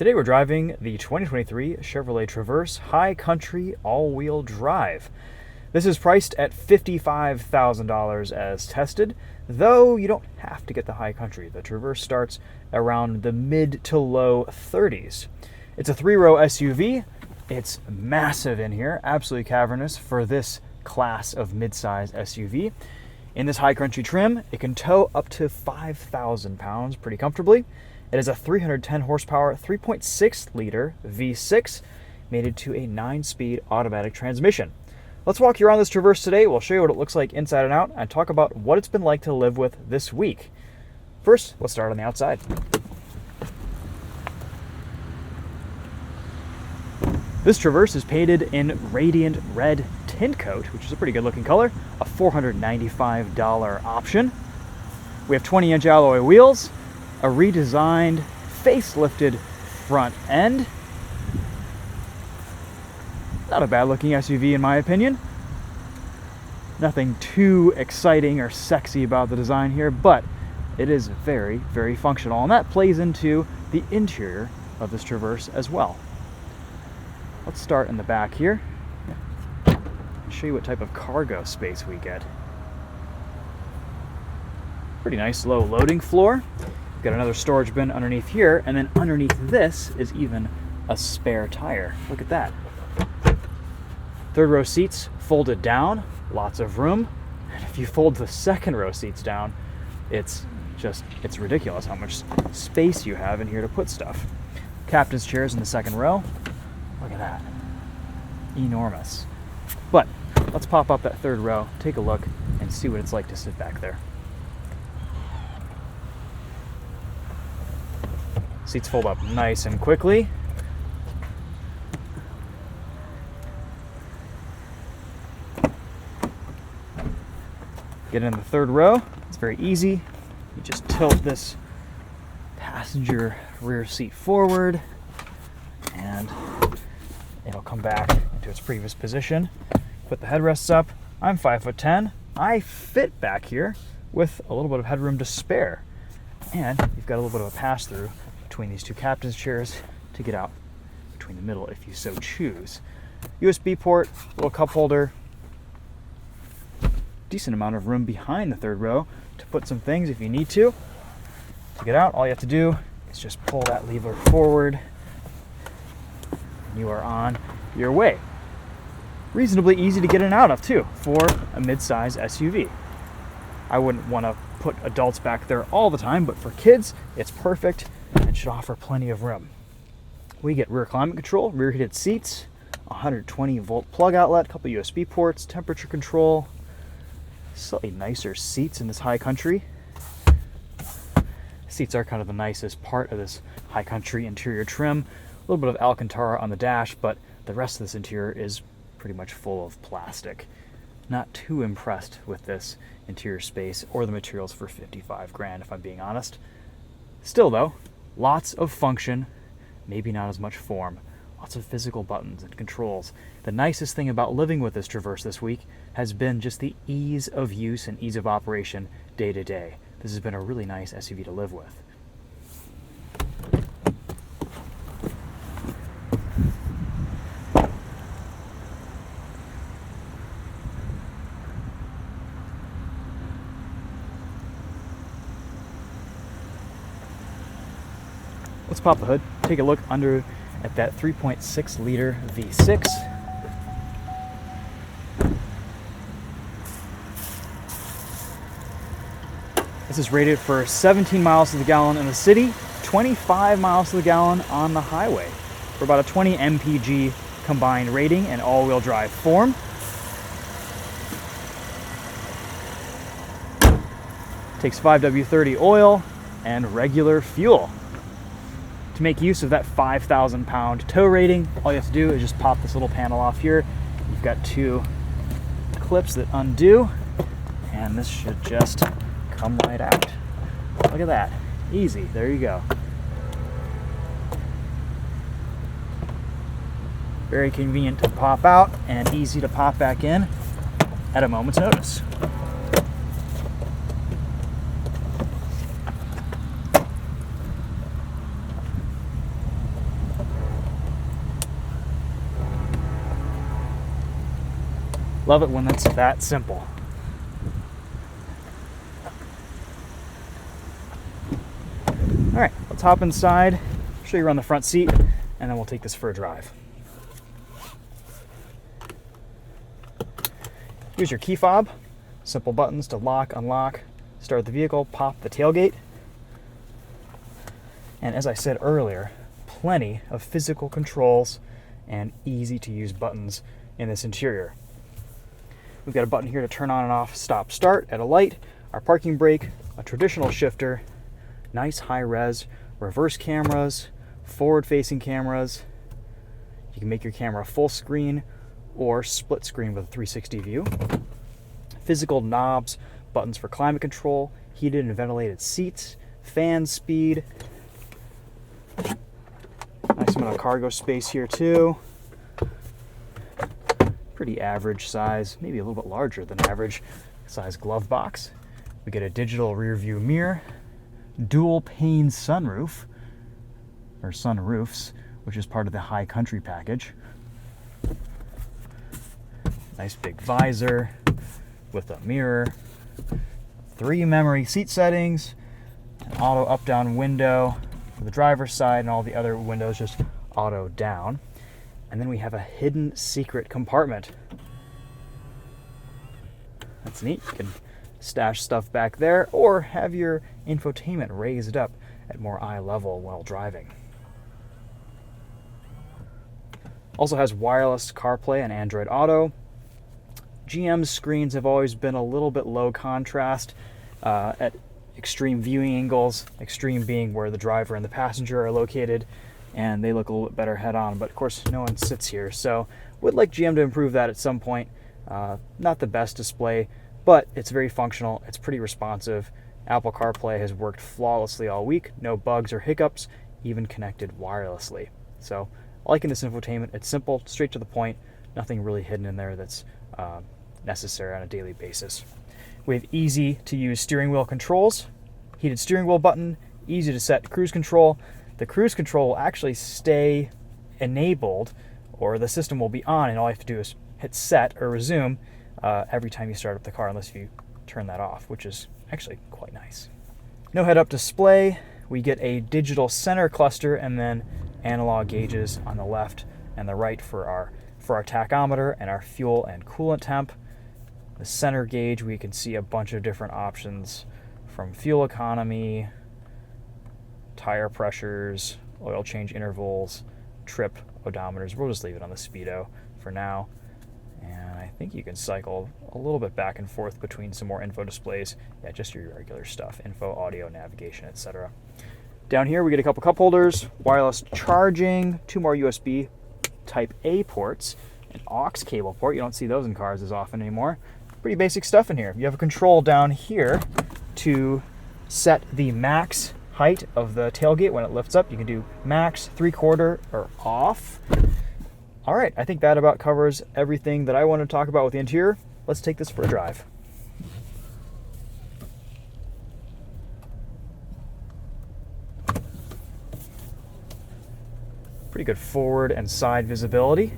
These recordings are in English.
Today we're driving the 2023 Chevrolet Traverse High Country all-wheel drive. This is priced at $55,000 as tested, though you don't have to get the High Country. The Traverse starts around the mid to low 30s. It's a 3-row SUV. It's massive in here, absolutely cavernous for this class of midsize SUV. In this High Country trim, it can tow up to 5,000 pounds pretty comfortably. It is a 310 horsepower, 3.6-liter V6 mated to a 9-speed automatic transmission. Let's walk you around this Traverse today. We'll show you what it looks like inside and out and talk about what it's been like to live with this week. First, let's start on the outside. This Traverse is painted in radiant red Tintcoat, which is a pretty good looking color, a $495 option. We have 20-inch alloy wheels, a redesigned, facelifted front end. Not a bad looking SUV in my opinion. Nothing too exciting or sexy about the design here, but it is very, very functional, and that plays into the interior of this Traverse as well. Let's start in the back here. I'll show you what type of cargo space we get. Pretty nice low loading floor. Got another storage bin underneath here, and then underneath this is even a spare tire. Look at that. Third row seats folded down, lots of room. And if you fold the second row seats down, it's ridiculous how much space you have in here to put stuff. Captain's chairs in the second row. Look at that. Enormous. But let's pop up that third row, take a look, and see what it's like to sit back there. Seats fold up nice and quickly. Get in the third row. It's very easy. You just tilt this passenger rear seat forward and it'll come back into its previous position. Put the headrests up. I'm 5'10". I fit back here with a little bit of headroom to spare. And you've got a little bit of a pass-through between these two captain's chairs to get out between the middle if you so choose. USB port, little cup holder, decent amount of room behind the third row to put some things if you need to. To get out, all you have to do is just pull that lever forward and you are on your way. Reasonably easy to get in and out of too for a mid-size SUV. I wouldn't want to put adults back there all the time, but for kids, it's perfect and should offer plenty of room. We get rear climate control, rear heated seats, 120-volt plug outlet, a couple USB ports, temperature control, slightly nicer seats in this High Country. Seats are kind of the nicest part of this High Country interior trim. A little bit of Alcantara on the dash, but the rest of this interior is pretty much full of plastic. Not too impressed with this interior space or the materials for $55,000 if I'm being honest. Still though, lots of function, maybe not as much form. Lots of physical buttons and controls. The nicest thing about living with this Traverse this week has been just the ease of use and ease of operation day to day. This has been a really nice SUV to live with. Let's pop the hood, take a look under at that 3.6-liter V6. This is rated for 17 miles to the gallon in the city, 25 miles to the gallon on the highway, for about a 20 mpg combined rating in all-wheel drive form. Takes 5W30 oil and regular fuel. To make use of that 5,000 pound tow rating, all you have to do is just pop this little panel off here. You've got two clips that undo, and this should just come right out. Look at that. Easy. There you go. Very convenient to pop out and easy to pop back in at a moment's notice. Love it when it's that simple. All right, let's hop inside, show you around the front seat, and then we'll take this for a drive. Here's your key fob. Simple buttons to lock, unlock, start the vehicle, pop the tailgate. And as I said earlier, plenty of physical controls and easy to use buttons in this interior. We've got a button here to turn on and off stop start at a light, our parking brake, a traditional shifter, nice high res, reverse cameras, forward facing cameras. You can make your camera full screen or split screen with a 360 view. Physical knobs, buttons for climate control, heated and ventilated seats, fan speed. Nice amount of cargo space here too. Pretty average size, maybe a little bit larger than average size glove box. We get a digital rear view mirror, dual pane sunroof, or sunroofs, which is part of the high country package. Nice big visor with a mirror, 3 memory seat settings, an auto up-down window for the driver's side, and all the other windows just auto down. And then we have a hidden secret compartment. That's neat. You can stash stuff back there or have your infotainment raised up at more eye level while driving. Also has wireless CarPlay and Android Auto. GM's screens have always been a little bit low contrast at extreme viewing angles, extreme being where the driver and the passenger are located, and they look a little bit better head on, but of course no one sits here, so would like GM to improve that at some point. Not the best display, but it's very functional, it's pretty responsive. Apple CarPlay has worked flawlessly all week, no bugs or hiccups, even connected wirelessly. So liking this infotainment, it's simple, straight to the point, nothing really hidden in there that's necessary on a daily basis. We have easy to use steering wheel controls, heated steering wheel button, easy to set cruise control. The cruise control will actually stay enabled, or the system will be on, and all you have to do is hit set or resume every time you start up the car, unless you turn that off, which is actually quite nice. No head-up display. We get a digital center cluster and then analog gauges on the left and the right for our tachometer and our fuel and coolant temp. The center gauge, we can see a bunch of different options from fuel economy, tire pressures, oil change intervals, trip odometers. We'll just leave it on the speedo for now. And I think you can cycle a little bit back and forth between some more info displays. Yeah, just your regular stuff, info, audio, navigation, etc. Down here we get a couple cup holders, wireless charging, 2 more USB Type A ports, an aux cable port. You don't see those in cars as often anymore. Pretty basic stuff in here. You have a control down here to set the max height of the tailgate when it lifts up. You can do max, 3/4, or off. All right, I think that about covers everything that I want to talk about with the interior. Let's take this for a drive. Pretty good forward and side visibility.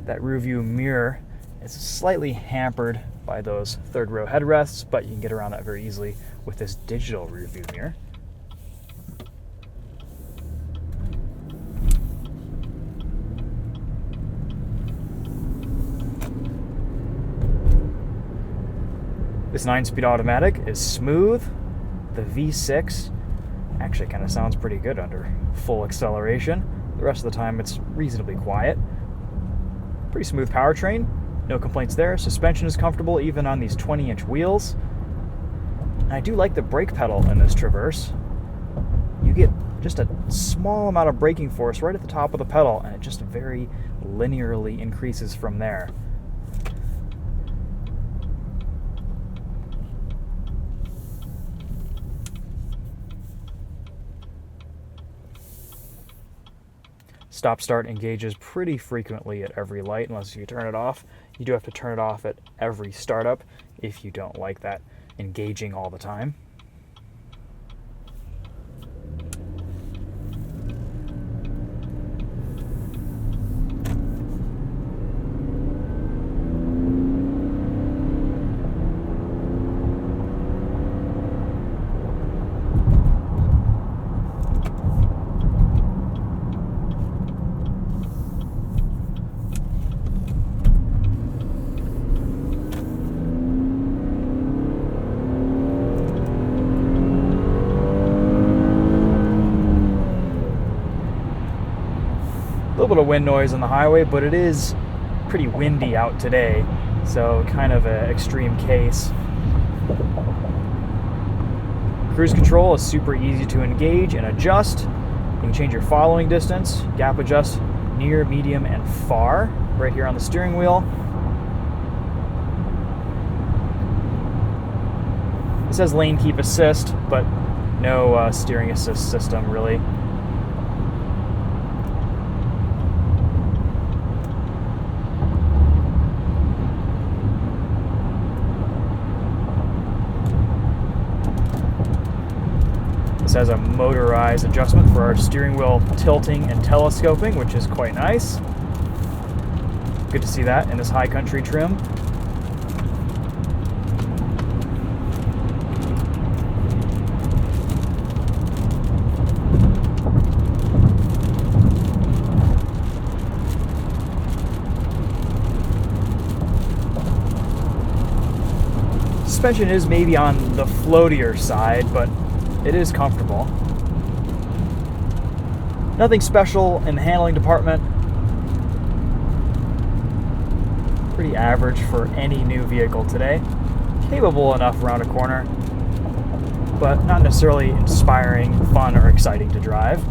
That rear view mirror is slightly hampered by those third row headrests, but you can get around that very easily with this digital rear view mirror. This 9-speed automatic is smooth. The V6 actually kind of sounds pretty good under full acceleration. The rest of the time it's reasonably quiet. Pretty smooth powertrain, no complaints there. Suspension is comfortable even on these 20-inch wheels. And I do like the brake pedal in this Traverse. You get just a small amount of braking force right at the top of the pedal, and it just very linearly increases from there. Stop-start engages pretty frequently at every light unless you turn it off. You do have to turn it off at every startup if you don't like that engaging all the time. little bit of wind noise on the highway, but it is pretty windy out today, so kind of an extreme case. Cruise control is super easy to engage and adjust. You can change your following distance, gap adjust, near, medium, and far right here on the steering wheel. It says lane keep assist, but no steering assist system really. This has a motorized adjustment for our steering wheel tilting and telescoping, which is quite nice. Good to see that in this high country trim. Suspension is maybe on the floatier side, but it is comfortable. Nothing special in the handling department. Pretty average for any new vehicle today. Capable enough around a corner, but not necessarily inspiring, fun, or exciting to drive.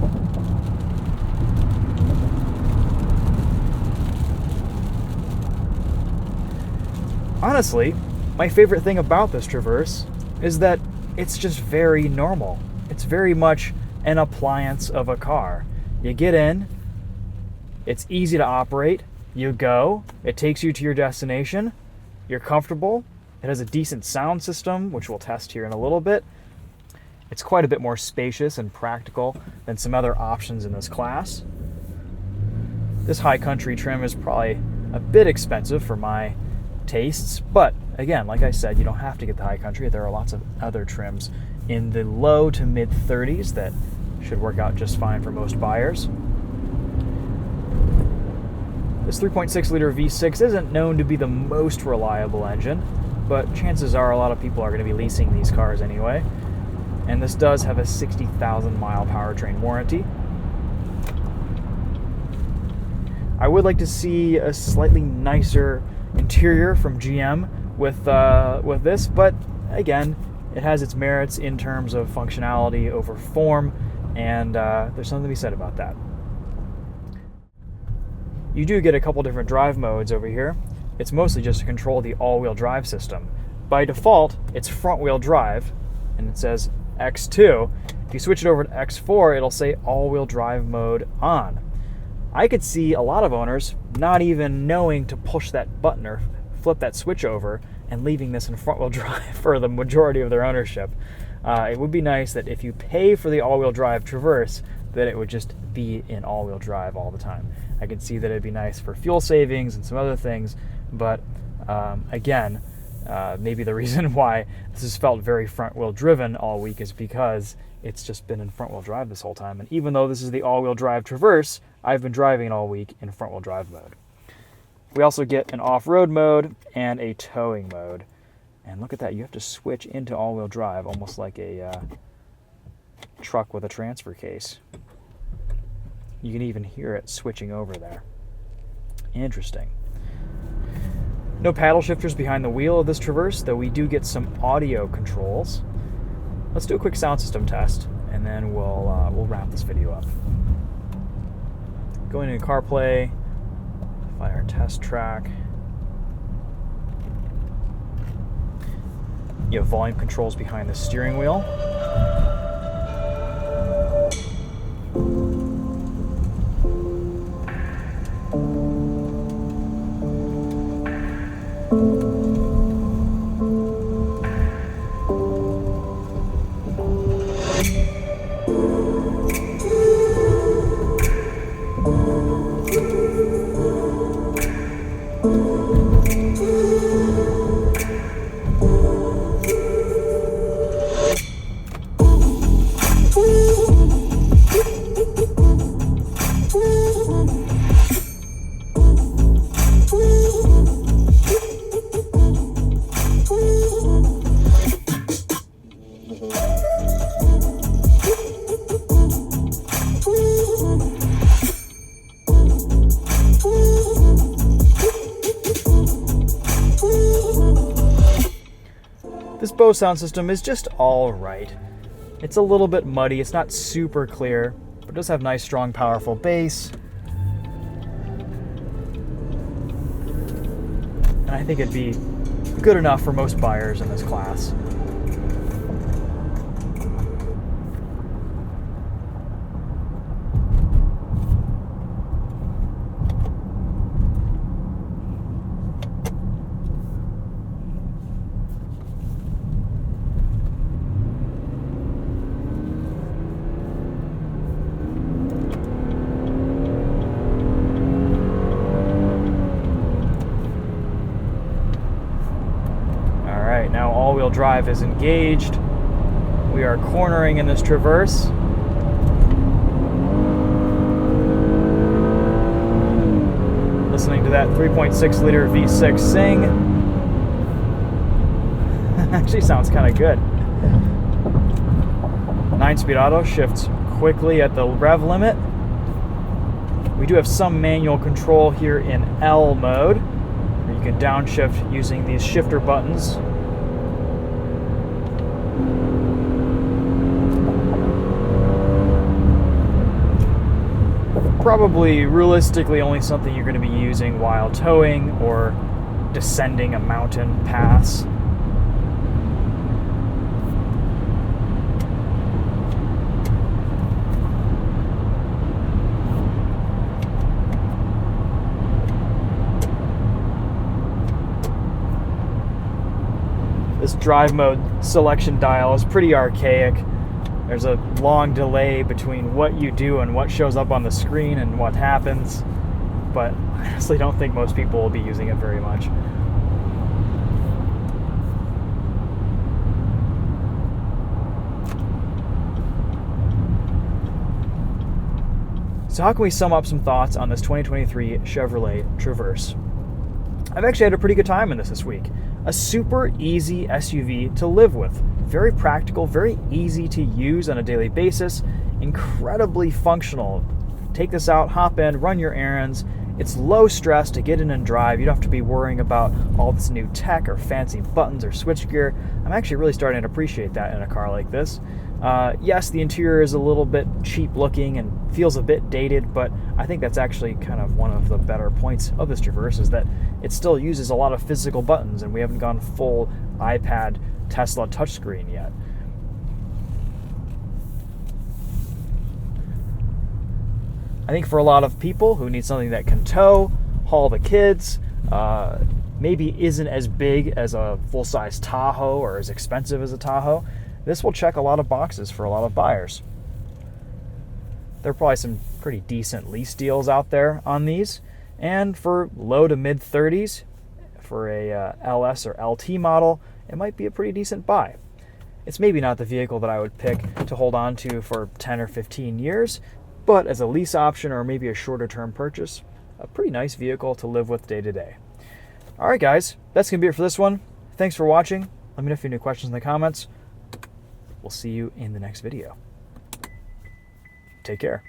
Honestly, my favorite thing about this Traverse is that it's just very normal. It's very much an appliance of a car. You get in, it's easy to operate, you go, it takes you to your destination, you're comfortable, it has a decent sound system, which we'll test here in a little bit. It's quite a bit more spacious and practical than some other options in this class. This high country trim is probably a bit expensive for my tastes, but again, like I said, you don't have to get the high country. There are lots of other trims in the low to mid 30s that should work out just fine for most buyers. This 3.6 liter V6 isn't known to be the most reliable engine, but chances are a lot of people are going to be leasing these cars anyway. And this does have a 60,000 mile powertrain warranty. I would like to see a slightly nicer interior from GM with this, but again, it has its merits in terms of functionality over form, and there's something to be said about that. You do get a couple different drive modes over here. It's mostly just to control the all-wheel drive system. By default, it's front-wheel drive, and it says X2. If you switch it over to X4, it'll say all-wheel drive mode on. I could see a lot of owners not even knowing to push that button or flip that switch over and leaving this in front-wheel drive for the majority of their ownership. It would be nice that if you pay for the all-wheel drive Traverse, that it would just be in all-wheel drive all the time. I could see that it'd be nice for fuel savings and some other things, but again, maybe the reason why this has felt very front-wheel driven all week is because it's just been in front-wheel drive this whole time. And even though this is the all-wheel drive Traverse, I've been driving it all week in front-wheel drive mode. We also get an off-road mode and a towing mode. And look at that, you have to switch into all-wheel drive, almost like a truck with a transfer case. You can even hear it switching over there. Interesting. No paddle shifters behind the wheel of this Traverse, though we do get some audio controls. Let's do a quick sound system test, and then we'll wrap this video up. Going into CarPlay, find our test track. You have volume controls behind the steering wheel. This Bose sound system is just all right. It's a little bit muddy, it's not super clear, but it does have nice, strong, powerful bass. And I think it'd be good enough for most buyers in this class. Now all-wheel drive is engaged. We are cornering in this Traverse. Listening to that 3.6 liter V6 sing. Actually sounds kind of good. 9-speed auto shifts quickly at the rev limit. We do have some manual control here in L mode, where you can downshift using these shifter buttons. Probably realistically only something you're going to be using while towing or descending a mountain pass. This drive mode selection dial is pretty archaic. There's a long delay between what you do and what shows up on the screen and what happens, but I honestly don't think most people will be using it very much. So how can we sum up some thoughts on this 2023 Chevrolet Traverse? I've actually had a pretty good time in this week. A super easy SUV to live with. Very practical, very easy to use on a daily basis, incredibly functional. Take this out, hop in, run your errands. It's low stress to get in and drive. You don't have to be worrying about all this new tech or fancy buttons or switchgear. I'm actually really starting to appreciate that in a car like this. Yes, the interior is a little bit cheap looking and feels a bit dated, but I think that's actually kind of one of the better points of this Traverse is that it still uses a lot of physical buttons, and we haven't gone full iPad Tesla touchscreen yet. I think for a lot of people who need something that can tow, haul the kids, maybe isn't as big as a full-size Tahoe or as expensive as a Tahoe, this will check a lot of boxes for a lot of buyers. There are probably some pretty decent lease deals out there on these, and for low to mid 30s, for a LS or LT model, it might be a pretty decent buy. It's maybe not the vehicle that I would pick to hold on to for 10 or 15 years, but as a lease option or maybe a shorter term purchase, a pretty nice vehicle to live with day to day. All right, guys, that's going to be it for this one. Thanks for watching. Let me know if you have any questions in the comments. We'll see you in the next video. Take care.